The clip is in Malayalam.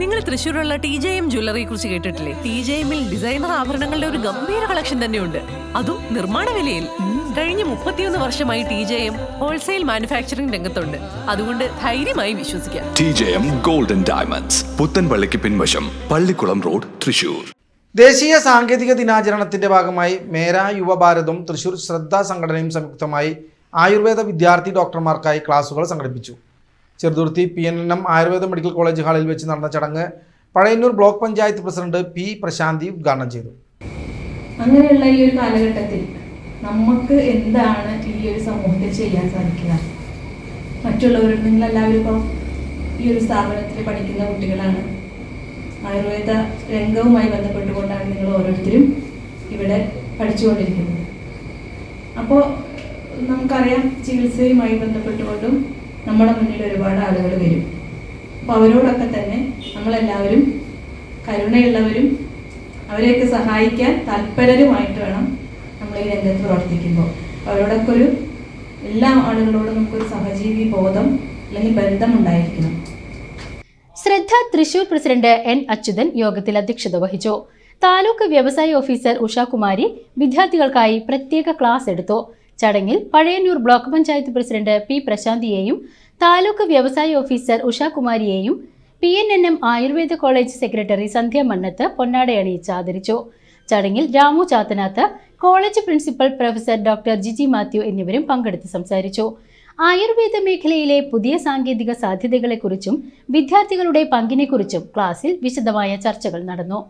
നിങ്ങൾ തൃശ്ശൂരുള്ള TJM ജ്വല്ലറിയെ കുറിച്ച് കേട്ടിട്ടില്ലേ? TJMൽ ഡിസൈനർ ആഭരണങ്ങളുടെ ഒരു ഗംഭീര കളക്ഷൻ തന്നെയുണ്ട്, അതും നിർമ്മാണ വിലയിൽ. കഴിഞ്ഞ 31 വർഷമായി TJM ഹോൾസെയിൽ മാനുഫാക്ചറിംഗ് രംഗത്തുണ്ട്. അതുകൊണ്ട് ധൈര്യമായി വിശ്വസിക്കാം. TJM ഗോൾഡൻ ഡയമണ്ട്സ്, പുത്തൻപള്ളിക്ക് പിൻവശം, പള്ളിക്കുളം റോഡ്, തൃശ്ശൂർ. ദേശീയ സാങ്കേതിക ദിനാചരണത്തിന്റെ ഭാഗമായി മേരാ യുവഭാരതും തൃശ്ശൂർ ശ്രദ്ധ സംഘടനയും സംയുക്തമായി ആയുർവേദ വിദ്യാർത്ഥി ഡോക്ടർമാർക്കായി ക്ലാസുകൾ സംഘടിപ്പിച്ചു. Cheruthuruthy PNNM Ayurveda medical college ഹാളിൽ വെച്ച് നടന്ന ചടങ്ങ് Pazhayannur block panchayat president P. പ്രശാന്തി ഉദ്ഘാടനം ചെയ്തു. അങ്ങനെയുള്ള ഈ ഒരു കാലഘട്ടത്തിൽ നമുക്ക് എന്താണ് ഈ ഒരു സമൂഹത്തിൽ ചെയ്യാൻ സാധിക്കുക? മറ്റുള്ളവരും, നിങ്ങളെല്ലാവരും ഇപ്പോൾ ഈ ഒരു സ്ഥാപനത്തിൽ പഠിക്കുന്ന കുട്ടികളാണ്. ആയുർവേദ രംഗവുമായി ബന്ധപ്പെട്ടുകൊണ്ടാണ് നിങ്ങൾ ഓരോരുത്തരും ഇവിടെ പഠിച്ചുകൊണ്ടിരിക്കുന്നത്. അപ്പോൾ നമുക്കറിയാം, ചികിത്സയുമായി ബന്ധപ്പെട്ടുകൊണ്ടും നമ്മുടെ മുന്നിൽ ഒരുപാട് ആളുകൾ വരും. അപ്പോൾ അവരോടൊക്കെ തന്നെ നമ്മളെല്ലാവരും കരുണയുള്ളവരും അവരെയൊക്കെ സഹായിക്കാൻ താല്പര്യരുമായിട്ട് വേണം നമ്മൾ ഈ രംഗത്ത് പ്രവർത്തിക്കുമ്പോൾ. അവരോടൊക്കെ എല്ലാ ആളുകളോടും നമുക്കൊരു സഹജീവി ബോധം അല്ലെങ്കിൽ ബന്ധമുണ്ടായിരിക്കണം. ശ്രദ്ധ തൃശൂർ പ്രസിഡന്റ് N. അച്യുതൻ യോഗത്തിൽ അധ്യക്ഷത വഹിച്ചു. താലൂക്ക് വ്യവസായ ഓഫീസർ ഉഷാകുമാരി വിദ്യാർത്ഥികൾക്കായി പ്രത്യേക ക്ലാസ് എടുത്തു. ചടങ്ങിൽ Pazhayannur block panchayat president P. പ്രശാന്തിയെയും താലൂക്ക് വ്യവസായ ഓഫീസർ ഉഷാകുമാരിയെയും PNNM Ayurveda college secretary Sandhya Mannath പൊന്നാടയണിയിച്ച് ആദരിച്ചു. ചടങ്ങിൽ Ramu Chathanath, college principal professor doctor Jiji Mathew എന്നിവരും പങ്കെടുത്ത് സംസാരിച്ചു. ആയുർവേദ മേഖലയിലെ പുതിയ സാങ്കേതിക സാധ്യതകളെക്കുറിച്ചും വിദ്യാർത്ഥികളുടെ പങ്കിനെക്കുറിച്ചും ക്ലാസിൽ വിശദമായ ചർച്ചകൾ നടന്നു.